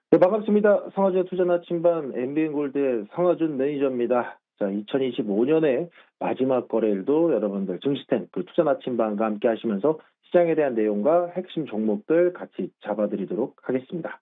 네, 반갑습니다. 성화준의 투자 나침반 MBN골드의 성화준 매니저입니다. 자, 2025년의 마지막 거래일도 여러분들 증시템 그 투자 나침반과 함께 하시면서 시장에 대한 내용과 핵심 종목들 같이 잡아드리도록 하겠습니다.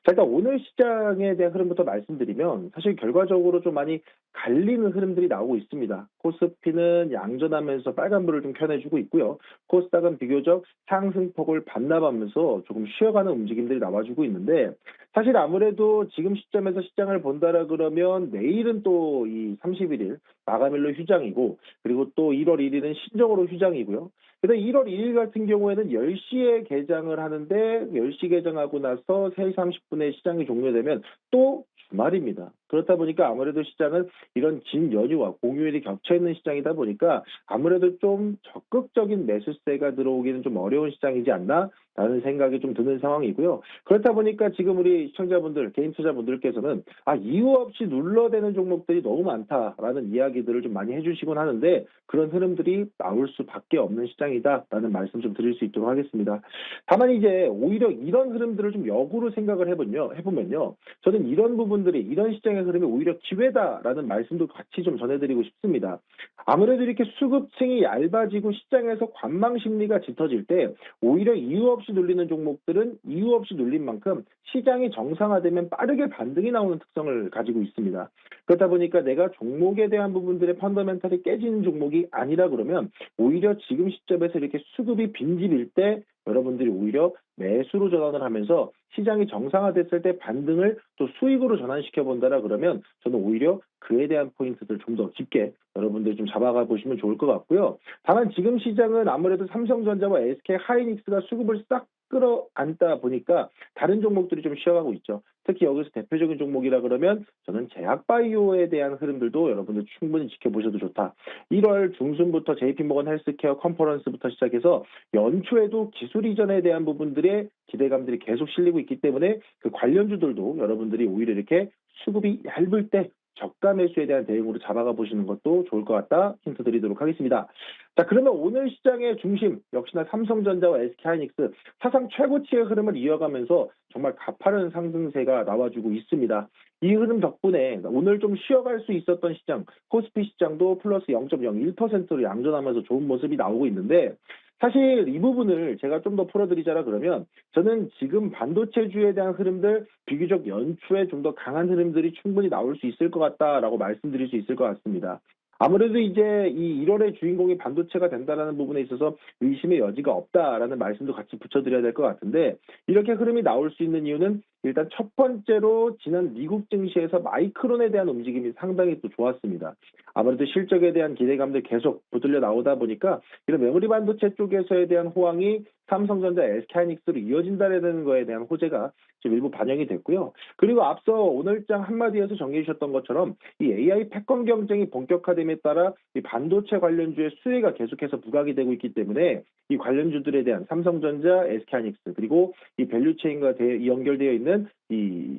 자, 일단 오늘 시장에 대한 흐름부터 말씀드리면 사실 결과적으로 좀 많이 갈리는 흐름들이 나오고 있습니다. 코스피는 양전하면서 빨간불을 좀 켜내주고 있고요. 코스닥은 비교적 상승폭을 반납하면서 조금 쉬어가는 움직임들이 나와주고 있는데, 사실 아무래도 지금 시점에서 시장을 본다라 그러면 내일은 또 이 31일 마감일로 휴장이고, 그리고 또 1월 1일은 신정으로 휴장이고요. 근데 1월 1일 같은 경우에는 10시에 개장을 하는데 10시 개장하고 나서 3시 30분에 시장이 종료되면 또 주말입니다. 그렇다 보니까 아무래도 시장은 이런 긴 연휴와 공휴일이 겹쳐 있는 시장이다 보니까 아무래도 좀 적극적인 매수세가 들어오기는 좀 어려운 시장이지 않나라는 생각이 좀 드는 상황이고요. 그렇다 보니까 지금 우리 시청자분들, 개인 투자분들께서는 이유 없이 눌러대는 종목들이 너무 많다라는 이야기들을 좀 많이 해주시곤 하는데, 그런 흐름들이 나올 수밖에 없는 시장이다라는 말씀 좀 드릴 수 있도록 하겠습니다. 다만 이제 오히려 이런 흐름들을 좀 역으로 생각을 해보면요. 저는 이런 부분들이, 이런 시장의 흐름이 오히려 기회다라는 말씀도 같이 좀 전해드리고 싶습니다. 아무래도 이렇게 수급층이 얇아지고 시장에서 관망 심리가 짙어질 때 오히려 이유 없이 눌리는 종목들은 이유 없이 눌린 만큼 시장이 정상화되면 빠르게 반등이 나오는 특성을 가지고 있습니다. 그렇다 보니까 내가 종목에 대한 부분들의 펀더멘탈이 깨지는 종목이 아니라 그러면 오히려 지금 시점에서 이렇게 수급이 빈집일 때 여러분들이 오히려 매수로 전환을 하면서 시장이 정상화됐을 때 반등을 또 수익으로 전환시켜 본다라 그러면 저는 오히려 그에 대한 포인트들 좀 더 깊게 여러분들이 좀 잡아가 보시면 좋을 것 같고요. 다만 지금 시장은 아무래도 삼성전자와 SK 하이닉스가 수급을 싹 끌어안다 보니까 다른 종목들이 좀 쉬어가고 있죠. 특히 여기서 대표적인 종목이라 그러면 저는 제약바이오에 대한 흐름들도 여러분들 충분히 지켜보셔도 좋다. 1월 중순부터 JP모건 헬스케어 컨퍼런스부터 시작해서 연초에도 기술 이전에 대한 부분들의 기대감들이 계속 실리고 있기 때문에 그 관련주들도 여러분들이 오히려 이렇게 수급이 얇을 때 저가 매수에 대한 대응으로 잡아가 보시는 것도 좋을 것 같다 힌트 드리도록 하겠습니다. 자, 그러면 오늘 시장의 중심 역시나 삼성전자와 SK하이닉스 사상 최고치의 흐름을 이어가면서 정말 가파른 상승세가 나와주고 있습니다. 이 흐름 덕분에 오늘 좀 쉬어갈 수 있었던 시장, 코스피 시장도 플러스 0.01%로 양전하면서 좋은 모습이 나오고 있는데, 사실 이 부분을 제가 좀 더 풀어드리자라 그러면 저는 지금 반도체주에 대한 흐름들 비교적 연초에 좀 더 강한 흐름들이 충분히 나올 수 있을 것 같다라고 말씀드릴 수 있을 것 같습니다. 아무래도 이제 이 1월의 주인공이 반도체가 된다라는 부분에 있어서 의심의 여지가 없다라는 말씀도 같이 붙여드려야 될 것 같은데, 이렇게 흐름이 나올 수 있는 이유는 일단 첫 번째로 지난 미국 증시에서 마이크론에 대한 움직임이 상당히 또 좋았습니다. 아무래도 실적에 대한 기대감들 계속 붙들려 나오다 보니까 이런 메모리 반도체 쪽에서에 대한 호황이 삼성전자, SK하이닉스로 이어진다는 거에 대한 호재가 지금 일부 반영이 됐고요. 그리고 앞서 오늘장 한마디에서 정리해 주셨던 것처럼 이 AI 패권 경쟁이 본격화됨에 따라 이 반도체 관련주의 수혜가 계속해서 부각이 되고 있기 때문에 이 관련주들에 대한 삼성전자, SK하이닉스 그리고 이 밸류체인과 연결되어 있는 이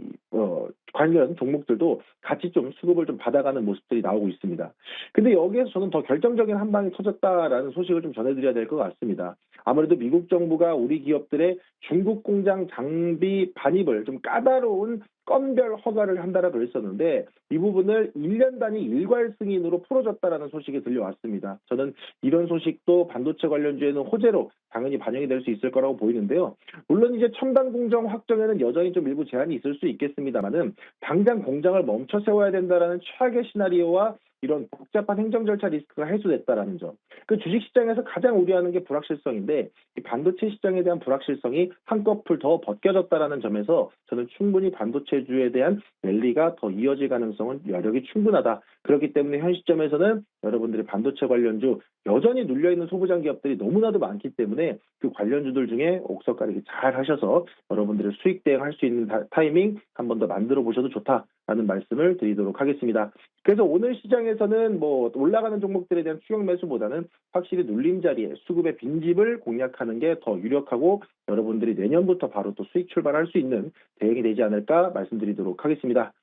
관련 종목들도 같이 좀 수급을 좀 받아가는 모습들이 나오고 있습니다. 근데 여기에서 저는 더 결정적인 한 방이 터졌다라는 소식을 좀 전해드려야 될 것 같습니다. 아무래도 미국 정부가 우리 기업들의 중국 공장 장비 반입을 좀 까다로운 건별 허가를 한다라 그랬었는데, 이 부분을 1년 단위 일괄 승인으로 풀어줬다라는 소식이 들려왔습니다. 저는 이런 소식도 반도체 관련주에는 호재로 당연히 반영이 될 수 있을 거라고 보이는데요. 물론 이제 첨단 공정 확정에는 여전히 좀 일부 제한이 있을 수 있겠습니다만은 당장 공장을 멈춰 세워야 된다라는 최악의 시나리오와 이런 복잡한 행정 절차 리스크가 해소됐다라는 점. 그 주식시장에서 가장 우려하는 게 불확실성인데, 이 반도체 시장에 대한 불확실성이 한꺼풀 더 벗겨졌다라는 점에서 저는 충분히 반도체주에 대한 랠리가 더 이어질 가능성은 여력이 충분하다. 그렇기 때문에 현 시점에서는 여러분들이 반도체 관련주 여전히 눌려있는 소부장 기업들이 너무나도 많기 때문에 그 관련주들 중에 옥석 가리기 잘 하셔서 여러분들의 수익 대응할 수 있는 타이밍 한 번 더 만들어 보셔도 좋다라는 말씀을 드리도록 하겠습니다. 그래서 오늘 시장에서는 뭐 올라가는 종목들에 대한 추격 매수보다는 확실히 눌림 자리에 수급의 빈집을 공략하는 게 더 유력하고 여러분들이 내년부터 바로 또 수익 출발할 수 있는 대응이 되지 않을까 말씀드리도록 하겠습니다.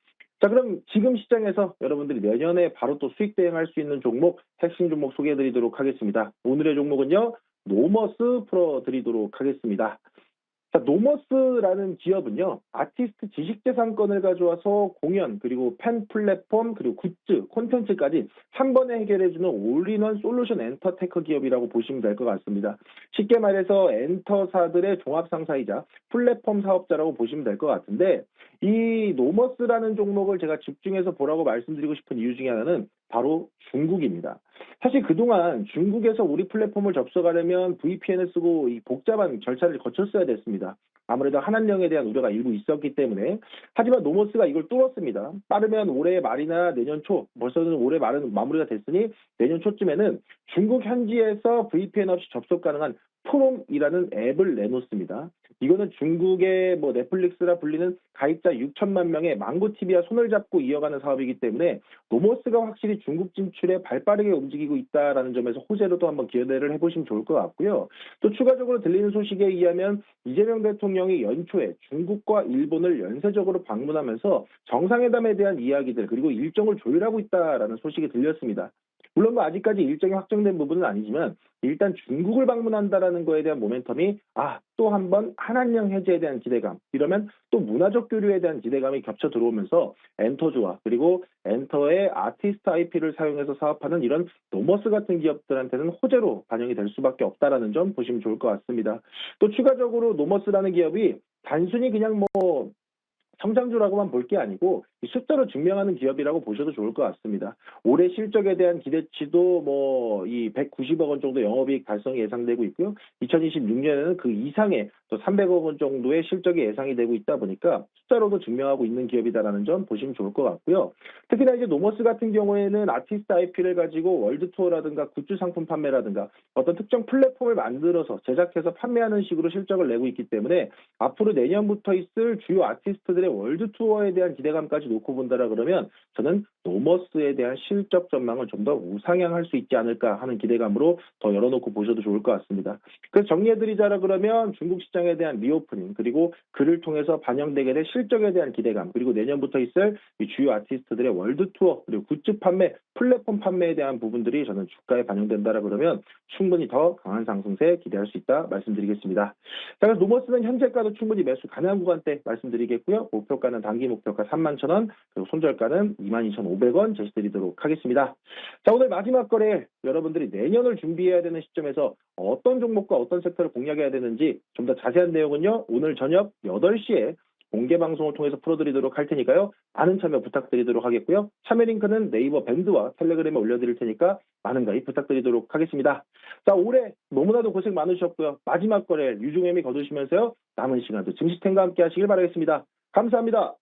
자, 그럼 지금 시장에서 여러분들이 내년에 바로 또 수익 대응할 수 있는 종목, 핵심 종목 소개해 드리도록 하겠습니다. 오늘의 종목은요, 노머스 풀어드리도록 하겠습니다. 자, 노머스라는 기업은요, 아티스트 지식재산권을 가져와서 공연, 그리고 팬 플랫폼, 그리고 굿즈, 콘텐츠까지 한 번에 해결해주는 올인원 솔루션 엔터테크 기업이라고 보시면 될 것 같습니다. 쉽게 말해서 엔터사들의 종합상사이자 플랫폼 사업자라고 보시면 될 것 같은데, 이 노머스라는 종목을 제가 집중해서 보라고 말씀드리고 싶은 이유 중에 하나는 바로 중국입니다. 사실 그동안 중국에서 우리 플랫폼을 접속하려면 VPN을 쓰고 이 복잡한 절차를 거쳤어야 됐습니다. 아무래도 한한령에 대한 우려가 일부 있었기 때문에. 하지만 노머스가 이걸 뚫었습니다. 빠르면 올해 말이나 내년 초, 벌써는 올해 말은 마무리가 됐으니 내년 초쯤에는 중국 현지에서 VPN 없이 접속 가능한 프롬이라는 앱을 내놓습니다. 이거는 중국의 뭐 넷플릭스라 불리는 가입자 6천만 명의 망고TV와 손을 잡고 이어가는 사업이기 때문에 노머스가 확실히 중국 진출에 발빠르게 움직이고 있다라는 점에서 호재로도 한번 기대를 해보시면 좋을 것 같고요. 또 추가적으로 들리는 소식에 의하면 이재명 대통령이 연초에 중국과 일본을 연쇄적으로 방문하면서 정상회담에 대한 이야기들 그리고 일정을 조율하고 있다라는 소식이 들렸습니다. 물론 뭐 아직까지 일정이 확정된 부분은 아니지만 일단 중국을 방문한다라는 거에 대한 모멘텀이 또 한 번 한한령 해제에 대한 기대감, 이러면 또 문화적 교류에 대한 기대감이 겹쳐 들어오면서 엔터주와 그리고 엔터의 아티스트 IP를 사용해서 사업하는 이런 노머스 같은 기업들한테는 호재로 반영이 될 수밖에 없다라는 점 보시면 좋을 것 같습니다. 또 추가적으로 노머스라는 기업이 단순히 그냥 뭐 성장주라고만 볼 게 아니고 숫자로 증명하는 기업이라고 보셔도 좋을 것 같습니다. 올해 실적에 대한 기대치도 뭐 이 190억 원 정도 영업이익 달성이 예상되고 있고요. 2026년에는 그 이상의 또 300억 원 정도의 실적이 예상이 되고 있다 보니까 숫자로도 증명하고 있는 기업이다라는 점 보시면 좋을 것 같고요. 특히나 이제 노머스 같은 경우에는 아티스트 IP를 가지고 월드 투어라든가 굿즈 상품 판매라든가 어떤 특정 플랫폼을 만들어서 제작해서 판매하는 식으로 실적을 내고 있기 때문에 앞으로 내년부터 있을 주요 아티스트들의 월드 투어에 대한 기대감까지 놓고 본다라 그러면 저는 노머스에 대한 실적 전망을 좀 더 우상향할 수 있지 않을까 하는 기대감으로 더 열어놓고 보셔도 좋을 것 같습니다. 그래서 정리해드리자라 그러면 중국 시장에 대한 리오프닝 그리고 그를 통해서 반영되게 될 실적에 대한 기대감 그리고 내년부터 있을 이 주요 아티스트들의 월드 투어 그리고 굿즈 판매, 플랫폼 판매에 대한 부분들이 저는 주가에 반영된다라 그러면 충분히 더 강한 상승세 기대할 수 있다 말씀드리겠습니다. 자, 그래서 노머스는 현재가도 충분히 매수 가능한 구간대 말씀드리겠고요. 목표가는 단기 목표가 31,000원, 그리고 손절가는 22,500원 제시드리도록 하겠습니다. 자, 오늘 마지막 거래 여러분들이 내년을 준비해야 되는 시점에서 어떤 종목과 어떤 섹터를 공략해야 되는지 좀 더 자세한 내용은요. 오늘 저녁 8시에 공개 방송을 통해서 풀어드리도록 할 테니까요. 많은 참여 부탁드리도록 하겠고요. 참여 링크는 네이버 밴드와 텔레그램에 올려드릴 테니까 많은 가입 부탁드리도록 하겠습니다. 자, 올해 너무나도 고생 많으셨고요. 마지막 거래 유종의미 거두시면서요. 남은 시간도 증시탱과 함께 하시길 바라겠습니다. 감사합니다.